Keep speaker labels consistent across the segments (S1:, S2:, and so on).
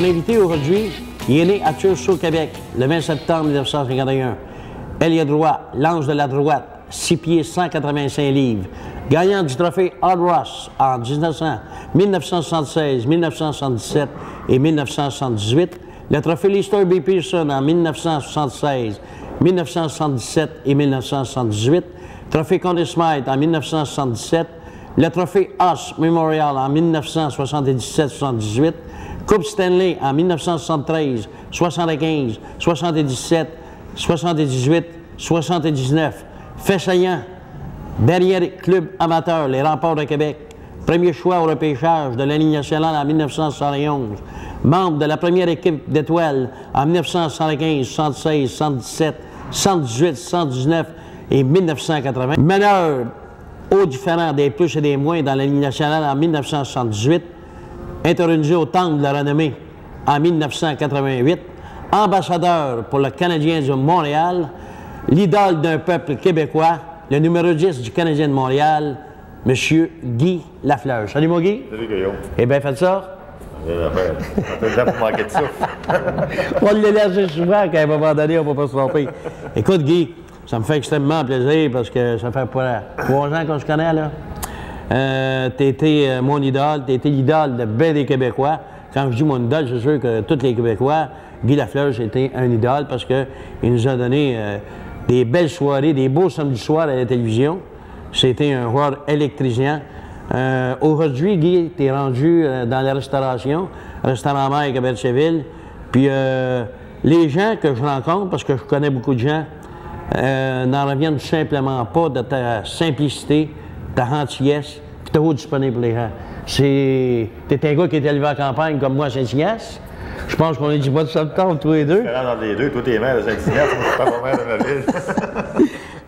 S1: invité aujourd'hui, il est né à Tursault, Québec, le 20 septembre 1951. Ailier droit, l'ange de la droite, 6 pieds 185 livres. Gagnant du trophée Hard Ross en 1976, 1977 et 1978. Le trophée Lester B. Pearson en 1976, 1977 et 1978. Trophée Conn Smythe en 1977. Le trophée Haas Memorial en 1977-78. Coupe Stanley en 1973, 75, 77, 78, 79. Fait saillant, derrière Club amateur, les Remparts de Québec. Premier choix au repêchage de la Ligue nationale en 1971. Membre de la première équipe d'étoiles en 1975, 76, 77, 118, 119 et 1980. Meneur aux différents des plus et des moins dans la Ligue nationale en 1978. Intronisé au Temple de la renommée en 1988. Ambassadeur pour le Canadien de Montréal. L'idole d'un peuple québécois. Le numéro 10 du Canadien de Montréal, M. Guy Lafleur. Salut, mon Guy.
S2: Salut, Guillaume.
S1: Eh bien, faites ça.
S2: On peut pour manquer de souffle.
S1: On l'élargit souvent qu'à un moment donné, on ne va pas se tromper. Écoute, Guy, ça me fait extrêmement plaisir parce que ça fait pas 3 ans qu'on se connaît, là. Tu étais mon idole, tu étais l'idole de bien des Québécois. Quand je dis mon idole, c'est sûr que tous les Québécois, Guy Lafleur, c'était un idole parce qu'il nous a donné des belles soirées, des beaux samedis soirs à la télévision. C'était un joueur électrisant. Aujourd'hui, Guy, tu es rendu dans la restauration, restaurant Mike à Bertheville. Puis les gens que je rencontre, parce que je connais beaucoup de gens, n'en reviennent tout simplement pas de ta simplicité, ta gentillesse, puis t'es toujours disponible pour les gens. T'es un gars qui est élevé en campagne comme moi à Saint-Ignace. Je pense qu'on est du bas de septembre, tous les deux.
S2: Différent dans les deux, toi t'es maire de Saint-Ignace, moi je suis pas mon maire de ma ville.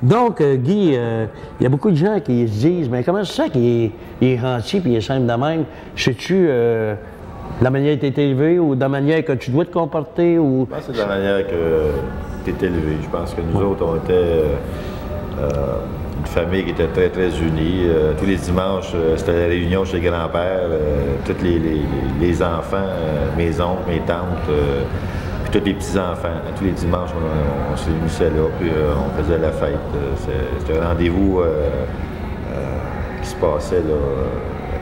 S1: Donc, Guy, il y a beaucoup de gens qui se disent, mais comment c'est ça qu'il est gentil puis il est simple de même? Sais-tu de la manière que tu es élevé ou de la manière que tu dois te comporter? Ou...
S2: Je pense que c'est de la manière que tu es élevé. Je pense que nous autres, on était une famille qui était très, très unie. Tous les dimanches, c'était la réunion chez les grands-pères, tous les enfants, mes oncles, mes tantes, puis tous les petits-enfants. Tous les dimanches, on se réunissait là, puis on faisait la fête. C'était un rendez-vous qui se passait là,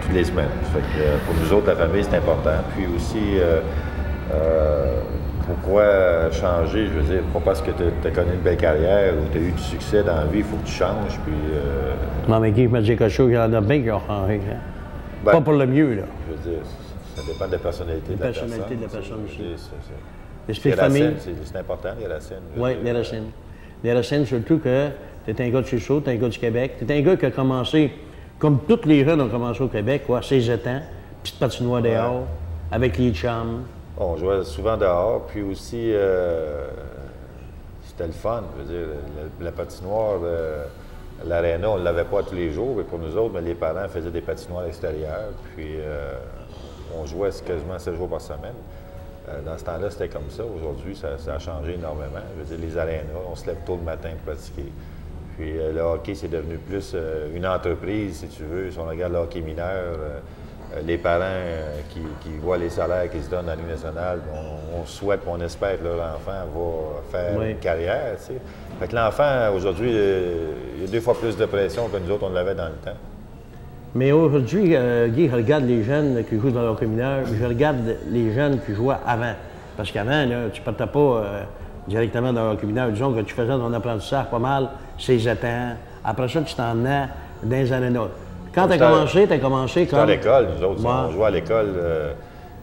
S2: toutes les semaines. Fait que, pour nous autres, la famille, c'est important. Puis aussi, pourquoi changer? Je veux dire, pas parce que tu as connu une belle carrière ou tu as eu du succès dans la vie, il faut que tu changes. Puis,
S1: Non, mais Guy, je me dis quelque chose, il y en a bien qui ont changé. Hein?
S2: Ben,
S1: pas pour le mieux, là.
S2: Je veux dire, ça dépend de la personnalité de la personne.
S1: La personnalité de la personne aussi.
S2: L'esprit de famille. C'est important, les racines.
S1: Oui, les racines. Les racines, surtout que tu es un gars de Tursault, tu es un gars du Québec. Tu es un gars qui a commencé, comme tous les jeunes ont commencé au Québec, quoi, 16 ans, petite patinoire dehors, avec les chums.
S2: On jouait souvent dehors, puis aussi, c'était le fun. Je veux dire, la patinoire, l'aréna, on ne l'avait pas tous les jours, mais pour nous autres, mais les parents faisaient des patinoires extérieures, puis on jouait quasiment 7 jours par semaine. Dans ce temps-là, c'était comme ça. Aujourd'hui, ça a changé énormément. Je veux dire, les arénas, on se lève tôt le matin pour pratiquer. Puis le hockey, c'est devenu plus une entreprise, si tu veux. Si on regarde le hockey mineur, les parents qui voient les salaires qu'ils se donnent dans la Ligue nationale, on souhaite, on espère que leur enfant va faire une carrière, tu sais. Fait que l'enfant, aujourd'hui, il y a 2 fois plus de pression que nous autres, on l'avait dans le temps.
S1: Mais aujourd'hui, Guy, je regarde les jeunes qui jouent dans le hockey mineur, je regarde les jeunes qui jouaient avant. Parce qu'avant, là, tu ne partais pas directement dans le hockey mineur. Disons que tu faisais ton apprentissage pas mal, 16 ans. Après ça, tu t'en venais dans les arénas. Quand tu as commencé comme...
S2: à l'école, nous autres. On jouait à l'école.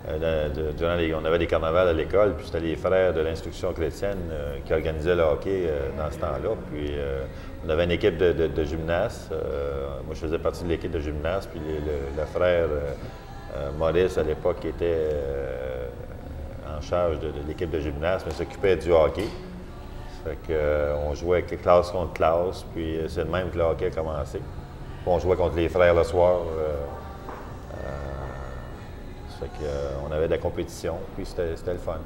S2: On avait des carnavals à l'école, puis c'était les frères de l'instruction chrétienne qui organisaient le hockey dans ce temps-là. Puis on avait une équipe de gymnastes. Moi, je faisais partie de l'équipe de gymnastes, puis le frère Maurice, à l'époque, était en charge de l'équipe de gymnastes, mais s'occupait du hockey. Fait qu'on jouait classe contre classe, puis c'est de même que le hockey a commencé. Puis on jouait contre les frères le soir. Fait qu'on avait de la compétition, puis c'était le fun.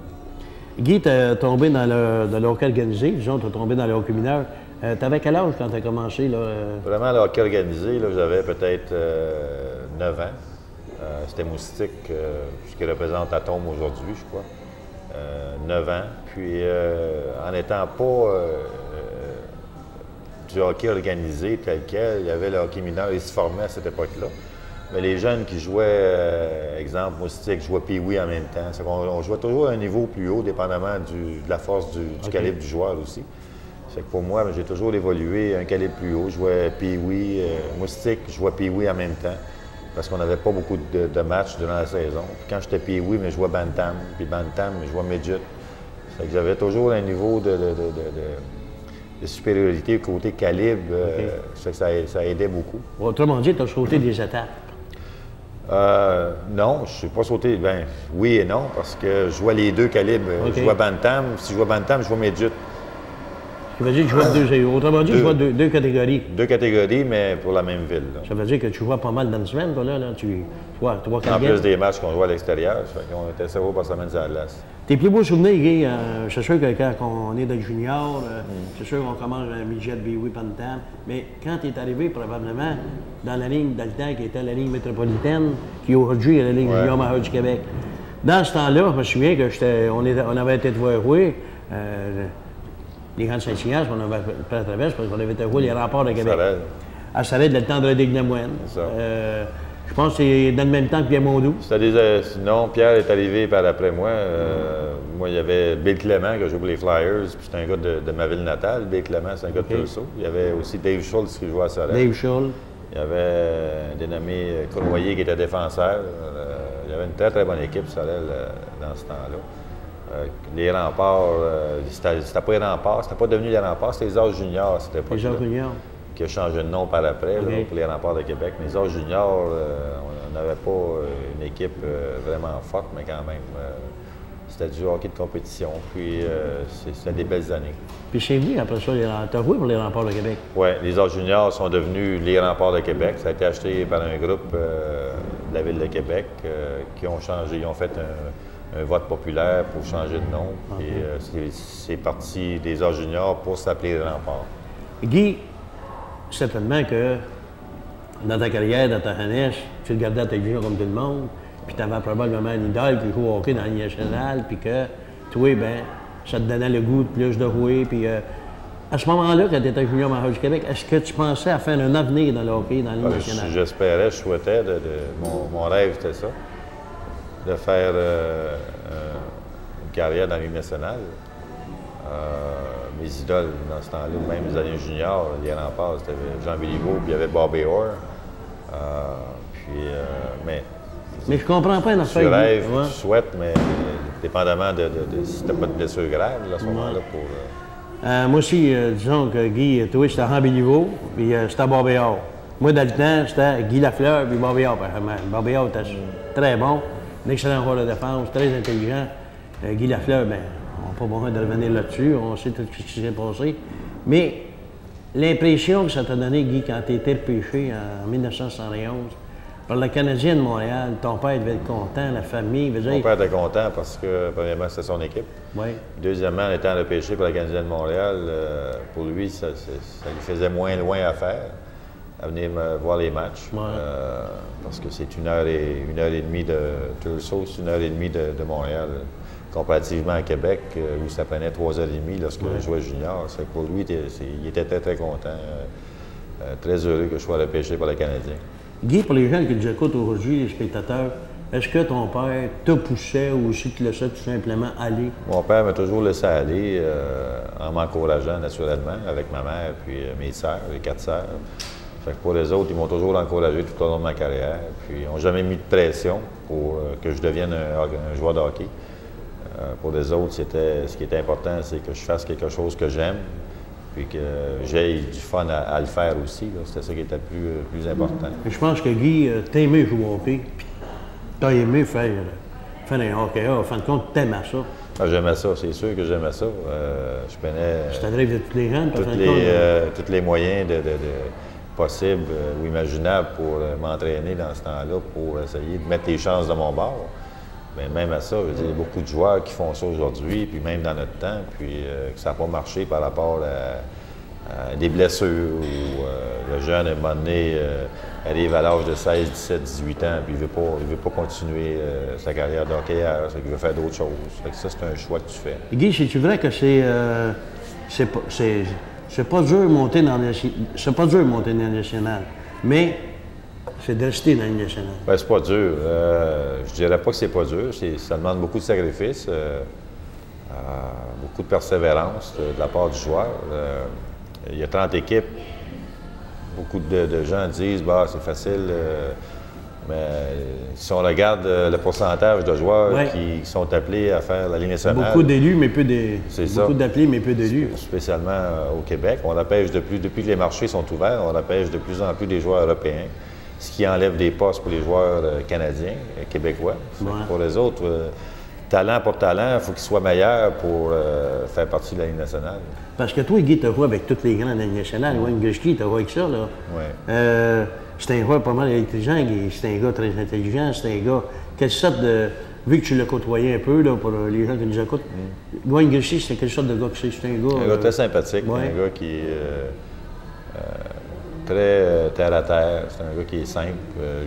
S1: Guy, tu es tombé dans le hockey organisé, disons, tu es tombé dans le hockey mineur. Tu avais quel âge quand tu as commencé? Là?
S2: Vraiment, le hockey organisé, j'avais peut-être 9 ans. c'était Moustique, ce qui représente Atome aujourd'hui, je crois. 9 ans. Puis, en n'étant pas du hockey organisé tel quel, il y avait le hockey mineur, il se formait à cette époque-là. Mais les jeunes qui jouaient, exemple, Moustique, jouaient Pee-Wee en même temps. On jouait toujours à un niveau plus haut, dépendamment de la force du calibre du joueur aussi. C'est que pour moi, j'ai toujours évolué à un calibre plus haut. Je jouais Pee-Wee, Moustique, je jouais Pee-Wee en même temps. Parce qu'on n'avait pas beaucoup de matchs durant la saison. Puis quand j'étais Pee-Wee, mais je jouais Bantam. Puis Bantam, je jouais Midget. C'est que j'avais toujours un niveau de supériorité côté calibre. C'est que ça aidait beaucoup.
S1: Autrement dit, tu as sauté des étapes.
S2: Non, je ne suis pas sauté. Ben, oui et non, parce que je jouais les deux calibres. Je jouais Bantam. Si je jouais Bantam, je jouais Midget.
S1: Ça veut dire que tu jouais autrement dit, tu jouais deux catégories.
S2: Deux catégories, mais pour la même ville. Là.
S1: Ça veut dire que tu jouais pas mal dans une semaine, toi, là. Tu vois, 3-4
S2: en plus des matchs qu'on jouait à l'extérieur, on était 7 jours par semaine sur la glace.
S1: Tes plus beaux souvenirs, Guy, c'est sûr que quand on est dans le junior, c'est sûr qu'on commence un midget, Pee-Wee, Bantam, mais quand tu es arrivé probablement dans la ligne dans le temps qui était la ligne métropolitaine, qui aujourd'hui est la ligne junior majeure du Québec. Dans ce temps-là, je me souviens qu'on avait été te voir jouer les Grands de Saint-Ignace, on avait fait la traverse parce qu'on avait été jouer les remparts de Québec. À Sarrête, le temps de la Dégnemoine. Je pense que c'est dans le même temps que Pierre Mondou.
S2: Non, Pierre est arrivé par après moi. Moi, il y avait Bill Clément qui a joué pour les Flyers, puis c'était un gars de ma ville natale. Bill Clément, c'est un gars de Tulso. Il y avait aussi Dave Schultz qui jouait à Sarrête.
S1: Dave Schultz.
S2: Il y avait un dénommé Cournoyer qui était défenseur. Il y avait une très, très bonne équipe, Sarrête, dans ce temps-là. Les remparts, c'était pas les remparts, c'était pas devenu les remparts, c'était les As juniors, c'était pas
S1: les As juniors.
S2: Qui a changé de nom par après là, pour les remparts de Québec. Mais les As juniors, on n'avait pas une équipe vraiment forte, mais quand même, c'était du hockey de compétition. Puis c'était des belles années.
S1: Puis chez vous, après ça, tu as joué pour les remparts de Québec?
S2: Oui, les As juniors sont devenus les remparts de Québec. Ça a été acheté par un groupe de la ville de Québec qui ont changé, ils ont fait un vote populaire pour changer de nom. Et c'est parti des As juniors pour s'appeler les remparts.
S1: Guy, certainement que dans ta carrière, dans ta jeunesse, tu regardais la télévision comme tout le monde, puis tu avais probablement une idole qui joue au hockey dans la Ligue nationale, puis que toi, ben, ça te donnait le goût de plus de jouer. Puis à ce moment-là, quand tu étais junior majeur du Québec, est-ce que tu pensais à faire un avenir dans le hockey dans la Ligue nationale?
S2: J'espérais, je souhaitais. Mon rêve, c'était ça. De faire une carrière dans la Ligue nationale. Mes idoles dans ce temps-là, même les années juniors, les remparts, c'était Jean Béliveau, puis il y avait Bobby Orr.
S1: Mais je comprends pas une affaire.
S2: Tu rêves, tu souhaites, mais dépendamment de si tu n'as pas de blessure grave à ce moment-là pour.
S1: Moi aussi, disons que Guy, toi, c'était Jean Béliveau, puis c'était Bobby Orr. Moi, dans le temps, c'était Guy Lafleur, puis Bobby Orr, apparemment. Bobby Orr était très bon, un excellent joueur de défense, très intelligent. Guy Lafleur, bien, on n'a pas besoin de revenir là-dessus, on sait tout ce qui s'est passé. Mais l'impression que ça t'a donné, Guy, quand tu étais repêché en 1971 par le Canadien de Montréal, ton père devait être content, la famille, veut dire...
S2: Mon père était content parce que, premièrement, c'était son équipe.
S1: Oui.
S2: Deuxièmement, en étant repêché par le Canadien de Montréal, pour lui, ça lui faisait moins loin à faire, à venir voir les matchs.
S1: Ouais.
S2: Parce que c'est une heure et demie de Tulsa, c'est 1h30 de Montréal. Comparativement à Québec, où ça prenait 3h30 lorsque je jouais junior. C'est pour lui, il était très, très content. Très heureux que je sois repêché par le Canadien.
S1: Guy, pour les gens qui nous écoutent aujourd'hui, les spectateurs, est-ce que ton père te poussait ou si tu laissais tout simplement aller?
S2: Mon père m'a toujours laissé aller en m'encourageant naturellement avec ma mère puis mes sœurs, les 4 sœurs. Fait que pour les autres, ils m'ont toujours encouragé tout au long de ma carrière. Puis ils n'ont jamais mis de pression pour que je devienne un joueur de hockey. Pour les autres, ce qui était important, c'est que je fasse quelque chose que j'aime, puis que j'ai du fun à le faire aussi. C'était ça qui était le plus important.
S1: Je pense que Guy, t'as aimé jouer au hockey, puis t'as aimé faire un hockey. En fin de compte, t'aimais ça.
S2: Ah, j'aimais ça, c'est sûr que j'aimais ça. Je prenais
S1: c'est un rêve de tous les jeunes,
S2: tous les moyens possibles ou imaginables pour m'entraîner dans ce temps-là, pour essayer de mettre les chances de mon bord. Mais même à ça, je veux dire, il y a beaucoup de joueurs qui font ça aujourd'hui, puis même dans notre temps, puis que ça n'a pas marché par rapport à des blessures ou le jeune, à un moment donné, arrive à l'âge de 16, 17, 18 ans, puis il veut pas continuer sa carrière d'hockeyeur, il veut faire d'autres choses. Fait que ça, c'est un choix que tu fais.
S1: Guy, c'est-tu vrai que c'est pas dur de monter dans la nationale, mais c'est de rester dans la nationale?
S2: Bien, c'est pas dur. Je dirais pas que c'est pas dur. Ça demande beaucoup de sacrifices, beaucoup de persévérance de la part du joueur. Il y a 30 équipes. Beaucoup de gens disent bah c'est facile, mais si on regarde le pourcentage de joueurs qui sont appelés à faire la Ligue nationale.
S1: Beaucoup d'élus, mais peu de. Beaucoup d'appelés, mais peu d'élus.
S2: Spécialement au Québec. On repêche depuis que les marchés sont ouverts, on repêche de plus en plus des joueurs européens, ce qui enlève des postes pour les joueurs canadiens, québécois. Ouais. Pour les autres, talent pour talent, il faut qu'ils soient meilleurs pour faire partie de la Ligue nationale.
S1: Parce que toi, Guy, tu as joué avec toutes les grands de la Ligue nationale. Wayne Gretzky, tu as joué avec ça, là.
S2: Oui.
S1: C'est un joueur pas mal intelligent, c'est un gars très intelligent, c'est un gars. Quelle sorte de. Vu que tu l'as côtoyé un peu, là, pour les gens qui nous écoutent, Wayne Gretzky, c'est quelle sorte de gars que c'est? C'est un gars.
S2: Un gars très sympathique, un gars qui est très terre à terre, c'est un gars qui est simple.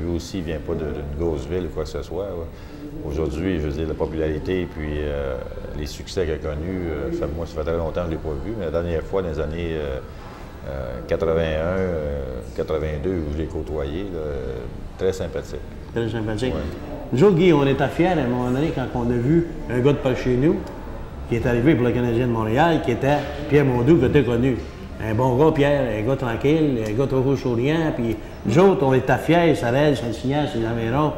S2: Lui aussi, il ne vient pas d'une grosse ville ou quoi que ce soit. Aujourd'hui, je veux dire, la popularité et puis les succès qu'il a connus, moi, ça fait très longtemps que je ne l'ai pas vu, mais la dernière fois, dans les années 81, 82, où je l'ai côtoyé, très sympathique.
S1: Très sympathique.
S2: Ouais.
S1: Nous autres, Guy, on était fiers à un moment donné quand on a vu un gars de par chez nous qui est arrivé pour le Canadien de Montréal, qui était Pierre Mondoux, que tu as connu. Un bon gars, Pierre, un gars tranquille, un gars toujours souriant. Puis nous autres, on était fiers, Sarel, Saint-Signan, Saint-Améron,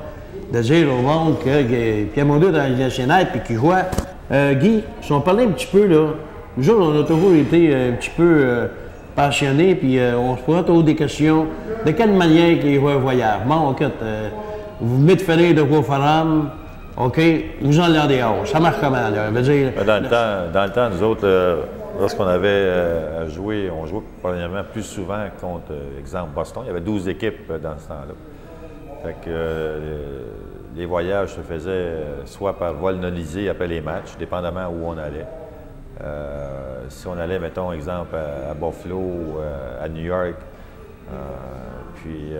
S1: de dire au monde que Pierre Mondoux est dans la Ligue nationale puis qu'il jouait. Guy, si on parlait un petit peu, là, nous autres, on a toujours été un petit peu passionnés, puis on se posait toujours des questions. De quelle manière qu'il jouait un voyage? Bon, écoute, vous venez de finir de vos forums, OK, vous en l'en dehors. Ça marche comment, là? Dire,
S2: dans le temps, nous autres, lorsqu'on avait à jouer, on jouait premièrement plus souvent contre, exemple, Boston. Il y avait 12 équipes dans ce temps-là. Fait que les voyages se faisaient soit par vol nolisé après les matchs, dépendamment où on allait. Si on allait, mettons, exemple, à Buffalo, à New York, puis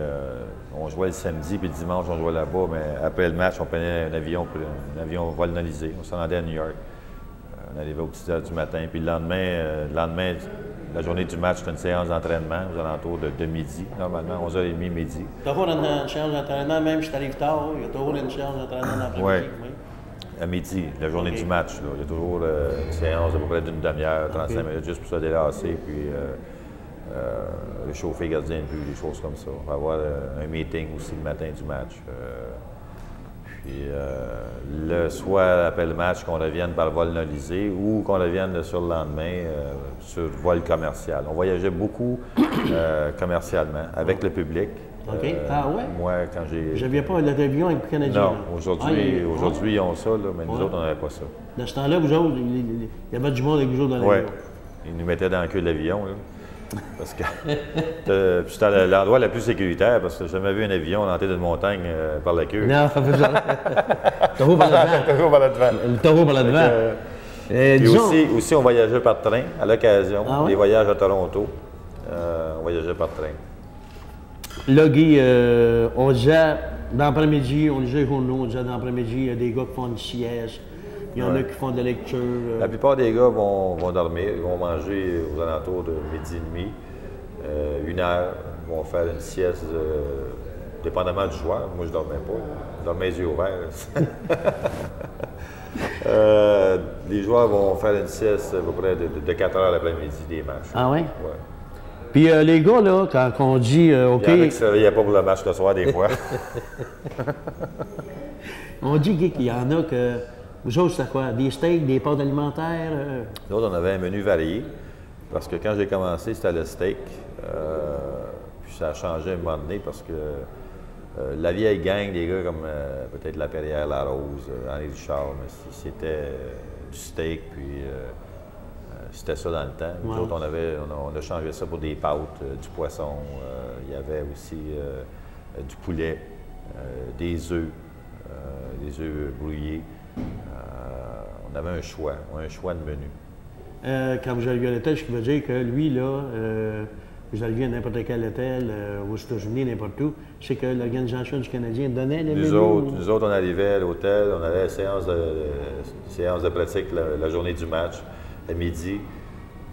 S2: on jouait le samedi, puis le dimanche, on jouait là-bas, mais après le match, on prenait un avion vol nolisé. On se rendait à New York. On arrivait aux petites heures du matin, puis le lendemain, la journée du match, c'était une séance d'entraînement aux alentours de midi, normalement, 11h30, midi.
S1: Toujours une séance d'entraînement, même si tu arrives tard, il y a toujours une séance d'entraînement l'après-midi.
S2: Oui. À midi, la journée du match. Là. Il y a toujours une séance d'à peu près d'une demi-heure, 35 minutes, juste pour se délasser, puis réchauffer le gardien de but, des choses comme ça. On va avoir un meeting aussi le matin du match. Puis soit après le match, qu'on revienne par vol nolisé ou qu'on revienne sur le lendemain sur vol commercial. On voyageait beaucoup commercialement avec le public.
S1: OK. Ah ouais?
S2: Moi, quand j'ai...
S1: Je n'avais pas l'avion avec le Canadien.
S2: Non, aujourd'hui, ils ont ça, là, mais nous autres, on n'avait pas ça.
S1: Dans ce temps-là, vous autres, il y avait du monde avec vous autres dans l'avion.
S2: Oui. Ils nous mettaient dans le queue de l'avion, là. Parce que c'était l'endroit le plus sécuritaire, parce que j'ai jamais vu un avion rentrer d'une montagne par la queue.
S1: Non, ça fait ça. Le taureau par le devant.
S2: Le taureau par le devant.
S1: Le taureau par le devant.
S2: Puis aussi, on voyageait par train à l'occasion.
S1: Ah ouais?
S2: Les voyages à Toronto, on voyageait par train.
S1: Là, Guy, on disait, dans l'après-midi, on disait journaux, on disait dans l'après-midi, il y a des gars qui font une sieste, il y en a qui font de la lecture.
S2: La plupart des gars vont dormir, ils vont manger aux alentours de midi et demi, 1 heure, ils vont faire une sieste, dépendamment du joueur. Moi, je dormais pas, je dormais les yeux ouverts. Les joueurs vont faire une sieste à peu près de 4 heures l'après-midi des matchs.
S1: Ah oui?
S2: Ouais.
S1: Puis les gars, là, quand on dit OK.
S2: Il y en a qui ne se réveillaient pas pour le match le soir, des fois.
S1: On dit, Guy, qu'il y en a que. Vous autres, c'est quoi? Des steaks, des pâtes alimentaires?
S2: Nous autres, on avait un menu varié. Parce que quand j'ai commencé, c'était le steak. Puis ça a changé à un moment donné parce que la vieille gang, des gars comme peut-être La Perrière, La Rose, Henri Richard, mais c'était du steak, puis. C'était ça dans le temps. Nous autres, on a changé ça pour des pâtes, du poisson. Il y avait aussi du poulet, des œufs brouillés. On avait un choix de menu.
S1: Quand vous avez vu à la tête, je veux dire que lui, là, vous alliez à n'importe quel hôtel, aux États-Unis, n'importe où, c'est que l'Organisation du Canadien donnait les menus?
S2: Nous autres, on arrivait à l'hôtel, on avait la séance de pratique la journée du match, à midi.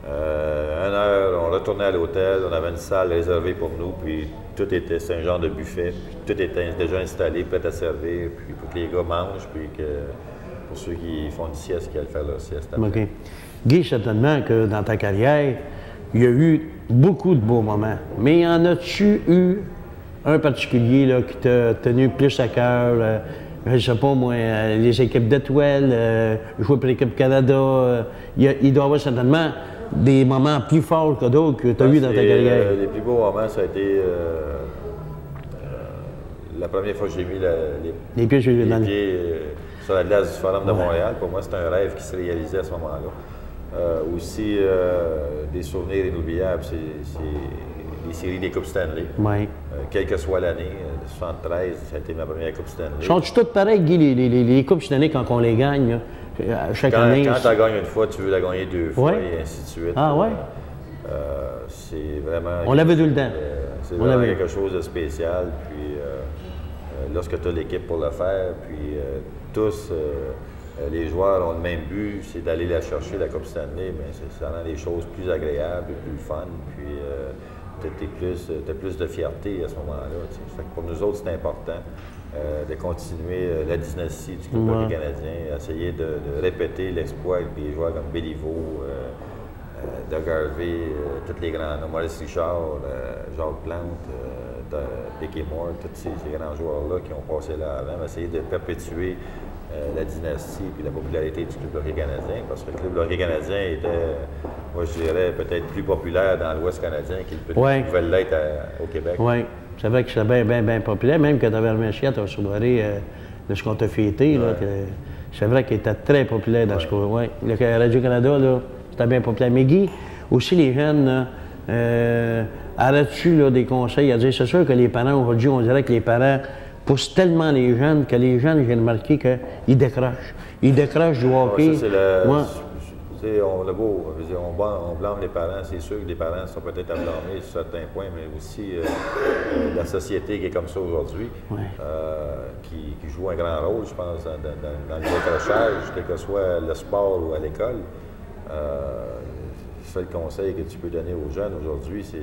S2: 1 heure, on retournait à l'hôtel, on avait une salle réservée pour nous, puis tout était, c'est un genre de buffet, puis tout était déjà installé, prêt à servir, puis pour que les gars mangent, puis que pour ceux qui font une sieste, qui allaient faire leur sieste après.
S1: OK. Guy, certainement que dans ta carrière, il y a eu beaucoup de beaux moments, mais en as-tu eu un particulier là, qui t'a tenu plus à cœur? Je ne sais pas, moi, les équipes d'étoiles, jouer pour l'équipe Canada, il doit y avoir certainement des moments plus forts que d'autres que tu as eu dans ta carrière.
S2: Les plus beaux moments, ça a été la première fois que j'ai mis
S1: les pieds sur
S2: la glace du Forum de Montréal. Pour moi, c'était un rêve qui se réalisait à ce moment-là. Aussi, des souvenirs inoubliables, c'est les séries des Coupes Stanley.
S1: Oui.
S2: Quelle que soit l'année, 73, ça a été ma première Coupe Stanley.
S1: Sont-ils toutes pareilles, Guy, les Coupes Stanley, quand on les gagne, là, chaque année?
S2: Quand tu la gagnes une fois, tu veux la gagner 2 fois, et ainsi de suite.
S1: Ah ouais?
S2: C'est vraiment...
S1: On l'avait tout le temps.
S2: C'est vraiment quelque chose de spécial. Puis, lorsque tu as l'équipe pour le faire, puis tous... les joueurs ont le même but, c'est d'aller la chercher, la Coupe Stanley, mais ça rend les choses plus agréables et plus fun. Puis tu as plus de fierté à ce moment-là. Pour nous autres, c'est important de continuer la dynastie du club canadien, essayer de répéter l'exploit avec des joueurs comme Béliveau, Doug Harvey, tous les grands noms, Maurice Richard, Jacques Plante, Dickie Moore, tous ces grands joueurs-là qui ont passé là avant, essayer de perpétuer la dynastie et la popularité du Club Laurier canadien, parce que le Club Laurier canadien était, moi je dirais, peut-être plus populaire dans l'Ouest canadien qu'il pouvait l'être au Québec. Oui,
S1: c'est vrai que c'était bien populaire, même quand tu avais remis à soirée de ce qu'on t'a fêté, c'est vrai qu'il était très populaire dans ce coin. Ouais. Le Radio-Canada, c'était bien populaire. Mais Guy, aussi les jeunes, arrêtes-tu des conseils à dire, c'est sûr que les parents, aujourd'hui, on dirait que les parents poussent tellement les jeunes que les jeunes, j'ai remarqué qu'ils décrochent. Ils décrochent du hockey.
S2: On blâme les parents. C'est sûr que les parents sont peut-être à blâmer sur certains points, mais aussi la société qui est comme ça aujourd'hui, qui joue un grand rôle, je pense, dans le décrochage, quel que soit le sport ou à l'école. Le seul conseil que tu peux donner aux jeunes aujourd'hui, c'est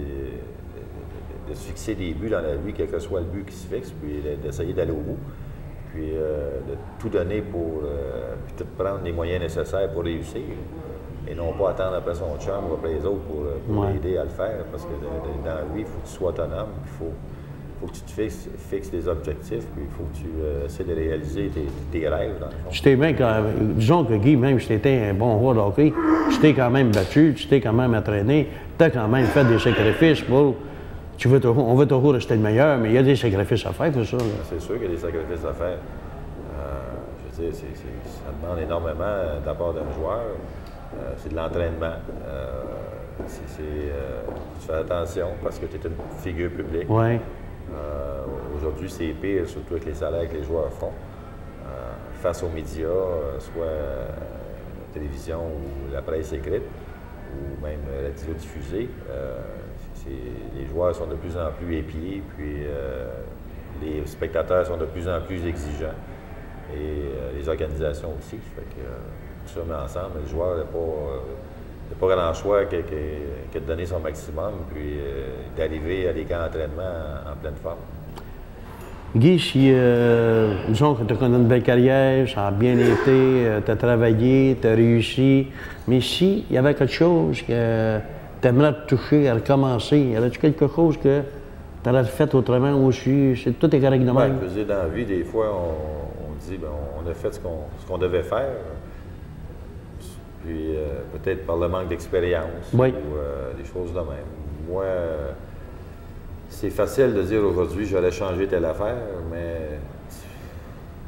S2: de se fixer des buts dans la vie, quel que soit le but qui se fixe, puis d'essayer d'aller au bout, puis de tout donner pour puis tout prendre les moyens nécessaires pour réussir, et non pas attendre après son chum ou après les autres pour l'aider à le faire, parce que dans la vie, il faut que tu sois autonome, il faut que tu te fixes des objectifs, puis il faut que tu essaies de réaliser tes rêves, dans le fond.
S1: Tu t'es bien, disons que Guy, même si tu étais un bon joueur de hockey, tu t'es quand même battu, tu t'es quand même entraîné, tu as quand même fait des sacrifices pour... on veut toujours rester le meilleur, mais il y a des sacrifices à faire pour ça.
S2: C'est sûr qu'il y a des sacrifices à faire. Je veux dire, ça demande énormément de la part d'un joueur. C'est de l'entraînement. Tu fais attention parce que tu es une figure publique.
S1: Oui.
S2: Aujourd'hui, c'est pire, surtout avec les salaires que les joueurs font. Face aux médias, soit la télévision ou la presse écrite, ou même la radio diffusée. Les joueurs sont de plus en plus épiés, puis les spectateurs sont de plus en plus exigeants, et les organisations aussi. Fait que, tout ça met ensemble, le joueur n'a pas grand choix que de donner son maximum, puis d'arriver à des camps d'entraînement en pleine forme.
S1: Guy, si, disons que tu as connu une belle carrière, ça a bien été, tu as travaillé, tu as réussi, mais s'il y avait quelque chose que tu aimerais te toucher, à recommencer, y avait-tu quelque chose que tu aurais fait autrement aussi? Tout est correct de même?
S2: Je veux dire, dans la vie, des fois, on dit, ben, on a fait ce qu'on devait faire, puis peut-être par le manque d'expérience, ou des choses de même. Moi, c'est facile de dire aujourd'hui, j'allais changer telle affaire,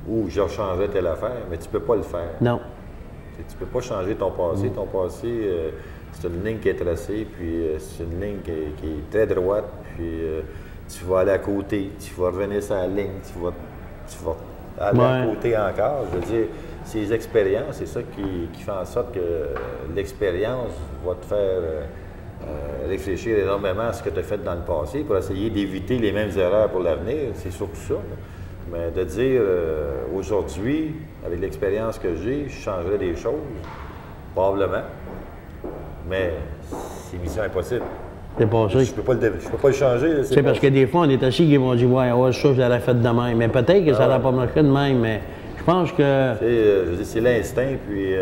S2: ou je changerais telle affaire, mais tu ne peux pas le faire.
S1: Non.
S2: Tu ne peux pas changer ton passé. Ton passé, c'est une ligne qui est tracée, puis c'est une ligne qui est très droite, puis tu vas aller à côté, tu vas revenir sur la ligne, tu vas aller à côté encore. Je veux dire, ces expériences, c'est ça qui fait en sorte que l'expérience va te faire réfléchir énormément à ce que tu as fait dans le passé pour essayer d'éviter les mêmes erreurs pour l'avenir. C'est surtout ça. Là. Mais de dire aujourd'hui, avec l'expérience que j'ai, je changerais des choses, probablement. Mais c'est mission impossible.
S1: C'est passé.
S2: Je peux pas le changer.
S1: C'est parce que des fois, on est assis et ils vont dire ouais, ça, je l'aurais fait de même. Mais peut-être que ça n'aurait pas marché de même. Mais je pense que.
S2: C'est l'instinct, puis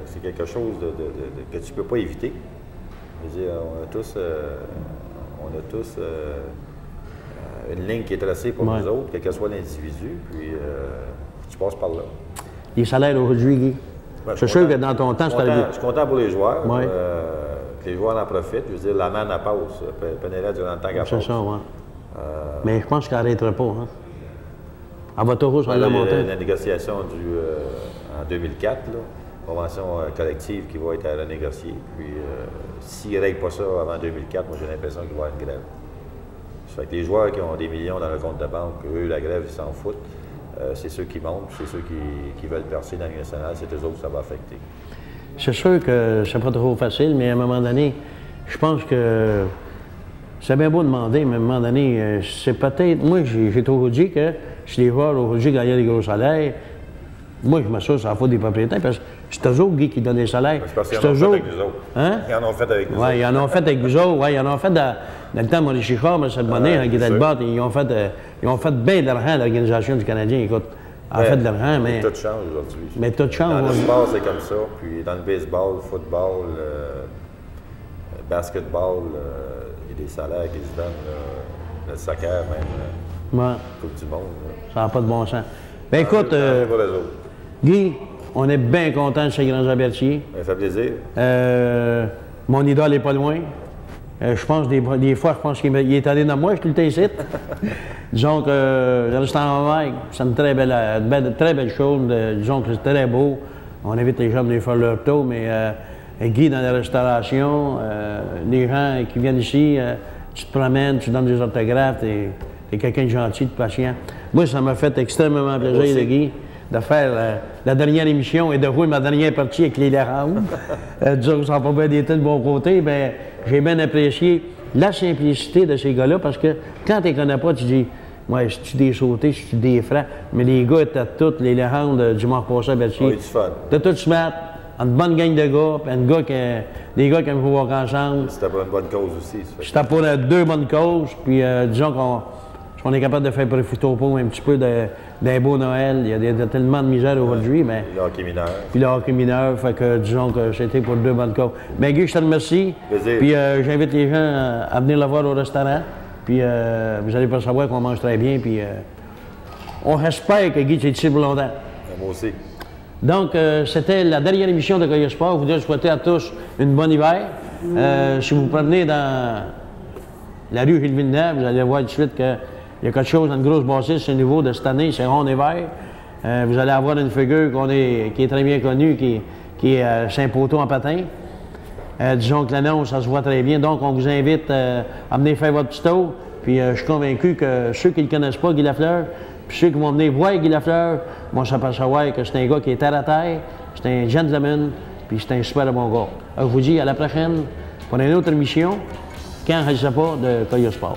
S2: c'est quelque chose que tu ne peux pas éviter. Je veux dire, on a tous une ligne qui est tracée pour nous autres, quel que soit l'individu, puis tu passes par là.
S1: Les salaires aujourd'hui, Guy?
S2: Ben,
S1: c'est sûr que dans ton temps, c'est arrivé.
S2: Je suis content pour les joueurs. Que les joueurs en profitent. Je veux dire, la manne, elle passe. Penela durant le temps qu'elle passe.
S1: C'est ça, oui. Mais je pense qu'elle n'arrêtera pas. Hein? Elle va toujours sur la montée.
S2: La négociation en 2004, là, convention collective qui va être à renégocier. Puis, s'ils ne règlent pas ça avant 2004, moi, j'ai l'impression qu'il va y avoir une grève. Ça fait que les joueurs qui ont des millions dans le compte de banque, eux, la grève, ils s'en foutent. C'est ceux qui montent, c'est ceux qui veulent percer dans la Ligue nationale, c'est eux autres que ça va affecter.
S1: C'est sûr que c'est pas trop facile, mais à un moment donné, je pense que c'est bien beau demander, mais à un moment donné, c'est peut-être. Moi, j'ai toujours dit que si les joueurs aujourd'hui gagnaient des gros salaires, moi, je m'assure sur la faute des propriétaires, parce que c'est eux autres, Guy, qui donnent les salaires.
S2: C'est qu'ils en ont fait avec nous autres.
S1: Hein?
S2: Ils en ont fait avec nous autres.
S1: Oui, ils en ont fait avec nous autres. Oui, ils en ont fait dans le temps de Maurice Chichard, mais cette monnaie, qui était le bas, ils ont fait bien de l'argent à l'Organisation du Canadien. Écoute, en fait de l'argent, mais.
S2: Tout change aujourd'hui.
S1: Mais tout change.
S2: Dans le sport, c'est comme ça. Puis dans le baseball, le football, le basketball, il y a des salaires qui se donnent. Le soccer, même. Coupe du monde.
S1: Ça n'a pas de bon sens. Ben écoute, Guy, on est bien content de ces grands Albertiers.
S2: Ça fait plaisir.
S1: Mon idole n'est pas loin. Je pense, des fois, je pense qu'il est allé dans moi, je suis le ici. Disons que le restaurant Mike, c'est une très belle chose. Disons que c'est très beau. On invite les gens à venir faire leur tour, mais Guy, dans la restauration, les gens qui viennent ici, tu te promènes, tu donnes des orthographes, tu es quelqu'un de gentil, de patient. Moi, ça m'a fait extrêmement plaisir, Guy, de faire la dernière émission et de jouer ma dernière partie avec les Larandes. Disons que ça n'a pas bien été de bon côté, mais j'ai bien apprécié la simplicité de ces gars-là, parce que quand tu ne les connais pas, tu dis, ouais, c'est-tu des sautés, c'est-tu des francs, mais les gars étaient tous, les Larandes du Marc passé à Berthier.
S2: Oui, c'est fun.
S1: T'es tous smart, une bonne gang de gars, puis des gars qui aiment jouer ensemble.
S2: C'était pour une bonne cause aussi.
S1: C'était pour deux bonnes causes, puis disons qu'on est capable de faire profiter au pot un petit peu d'un beau Noël. Il y a tellement de misère aujourd'hui, mais...
S2: Le hockey mineur.
S1: Puis le hockey mineur, fait que disons que c'était pour deux bonnes causes. Mais Guy, je te remercie.
S2: Plaisir.
S1: Puis j'invite les gens à venir le voir au restaurant. Puis vous allez pas savoir qu'on mange très bien. Puis on espère que Guy, tu es ici pour longtemps.
S2: Moi aussi.
S1: Donc, c'était la dernière émission de Coyote Sport. Je voudrais souhaiter à tous une bonne hiver. Si vous promenez dans la rue Gilles Villeneuve, vous allez voir tout de suite qu'il y a quelque chose dans une grosse bâtisse au niveau de cette année, c'est rond et vert. Vous allez avoir une figure qui est très bien connue, qui est Saint-Poteau en patin. Disons que l'annonce, ça se voit très bien. Donc, on vous invite à venir faire votre petit tour. Puis, je suis convaincu que ceux qui ne le connaissent pas, Guy Lafleur, puis ceux qui vont venir voir Guy Lafleur, vont s'apercevoir que c'est un gars qui est terre à terre, c'est un gentleman, puis c'est un super bon gars. Alors, je vous dis à la prochaine pour une autre émission, quand je ne sais pas, de Coyote Sport.